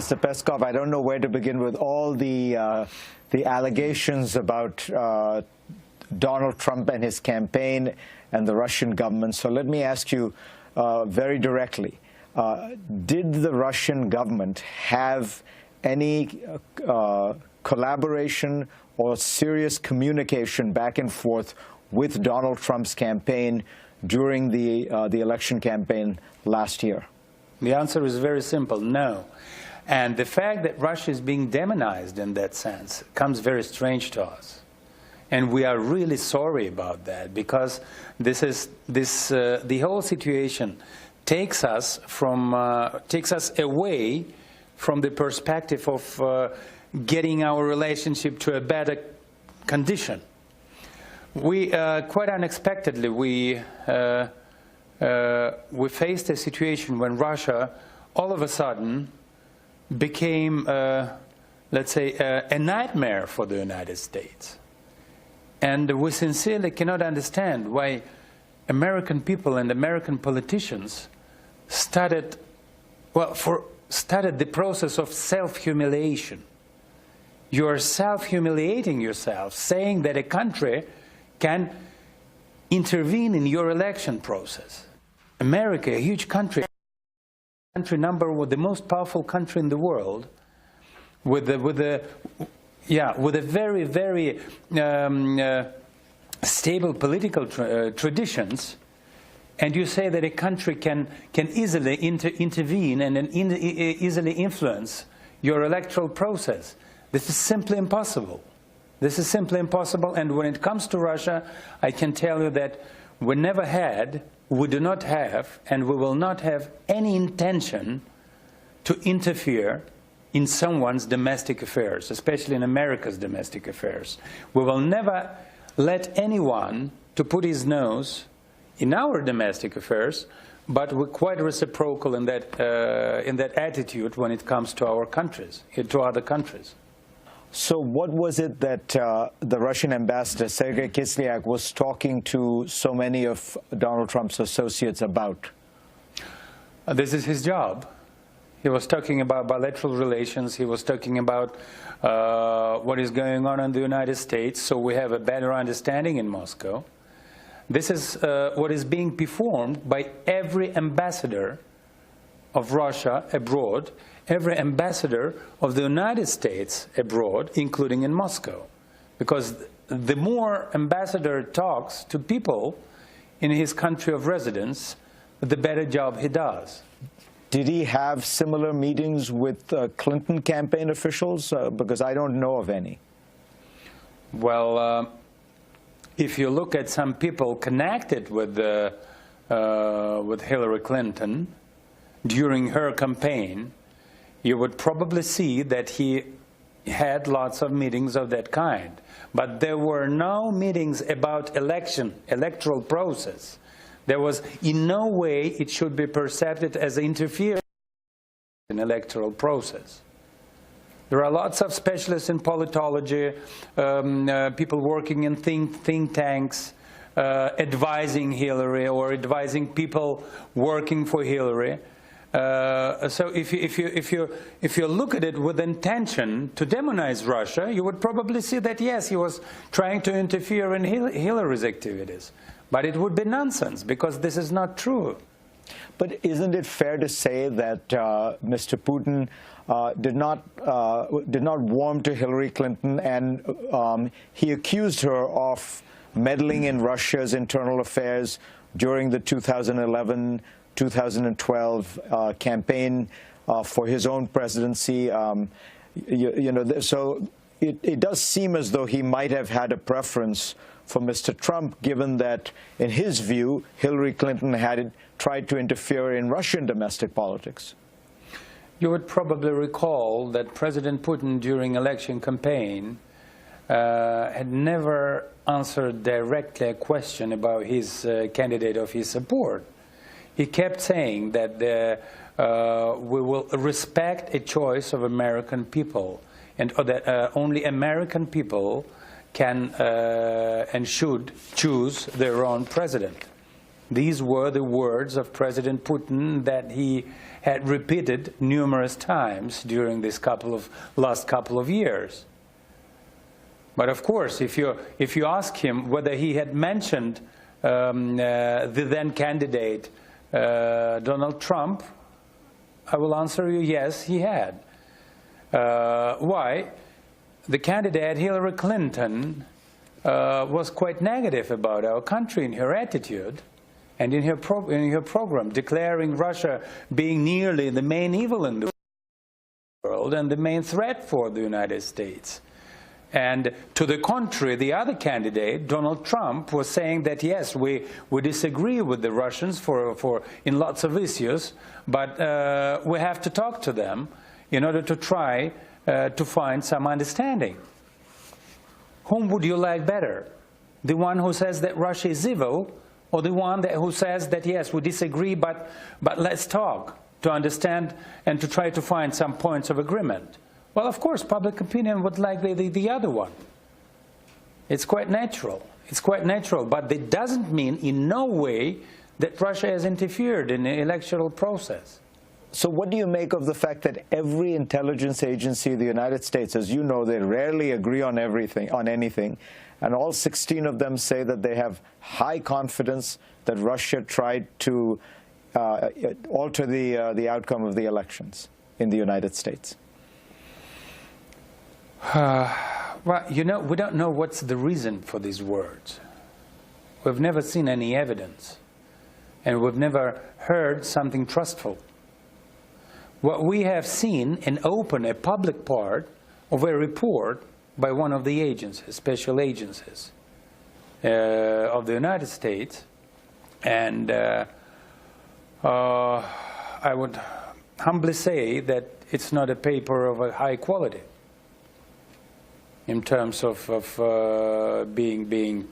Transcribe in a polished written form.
Mr. Peskov, I don't know where to begin with all the allegations about Donald Trump and his campaign and the Russian government. So let me ask you very directly, did the Russian government have any collaboration or serious communication back and forth with Donald Trump's campaign during the election campaign last year? The answer is very simple, no. And the fact that Russia is being demonized in that sense comes very strange to us. And we are really sorry about that, because the whole situation takes us away from the perspective of getting our relationship to a better condition. We quite unexpectedly we faced a situation when Russia all of a sudden became, let's say, a nightmare for the United States. And we sincerely cannot understand why American people and American politicians started the process of self-humiliation. You are self-humiliating yourself, saying that a country can intervene in your election process. America, a huge country, the most powerful country in the world, with a very, very stable political traditions, and you say that a country can easily intervene and easily influence your electoral process. This is simply impossible. This is simply impossible, and when it comes to Russia, I can tell you that we never had, we do not have, and we will not have any intention to interfere in someone's domestic affairs, especially in America's domestic affairs. We will never let anyone to put his nose in our domestic affairs, but we're quite reciprocal in that attitude when it comes to our countries, to other countries. So what was it that the Russian ambassador, Sergei Kislyak, was talking to so many of Donald Trump's associates about? This is his job. He was talking about bilateral relations. He was talking about what is going on in the United States, so we have a better understanding in Moscow. This is what is being performed by every ambassador of Russia abroad, every ambassador of the United States abroad, including in Moscow. Because the more ambassador talks to people in his country of residence, the better job he does. Did he have similar meetings with Clinton campaign officials? Because I don't know of any. Well, if you look at some people connected with Hillary Clinton during her campaign, you would probably see that he had lots of meetings of that kind. But there were no meetings about electoral process. There was in no way it should be perceived as interference in electoral process. There are lots of specialists in politology, people working in think tanks, advising Hillary or advising people working for Hillary. So if you look at it with intention to demonize Russia, you would probably see that, yes, he was trying to interfere in Hillary's activities. But it would be nonsense, because this is not true. But isn't it fair to say that Mr. Putin did not warm to Hillary Clinton, and he accused her of meddling in Russia's internal affairs during the 2011-2012 campaign for his own presidency? So it does seem as though he might have had a preference for Mr. Trump, given that, in his view, Hillary Clinton had tried to interfere in Russian domestic politics. You would probably recall that President Putin, during election campaign, had never answered directly a question about his candidate of his support. He kept saying that we will respect a choice of American people, and that only American people can and should choose their own president. These were the words of President Putin that he had repeated numerous times during this last couple of years. But of course, if you ask him whether he had mentioned the then candidate Donald Trump, I will answer you, yes, he had. Why? The candidate Hillary Clinton was quite negative about our country in her attitude and in her program, declaring Russia being nearly the main evil in the world and the main threat for the United States. And to the contrary, the other candidate, Donald Trump, was saying that, yes, we disagree with the Russians in lots of issues, but we have to talk to them in order to try to find some understanding. Whom would you like better? The one who says that Russia is evil, or the one who says that, yes, we disagree, but let's talk to understand and to try to find some points of agreement? Well, of course, public opinion would like the other one. It's quite natural. It's quite natural, but it doesn't mean in no way that Russia has interfered in the electoral process. So what do you make of the fact that every intelligence agency in the United States, as you know, they rarely agree on anything, and all 16 of them say that they have high confidence that Russia tried to alter the outcome of the elections in the United States? Well, you know, we don't know what's the reason for these words. We've never seen any evidence, and we've never heard something trustful. What we have seen and open a public part of a report by one of the agencies, special agencies of the United States, and I would humbly say that it's not a paper of a high quality in terms of being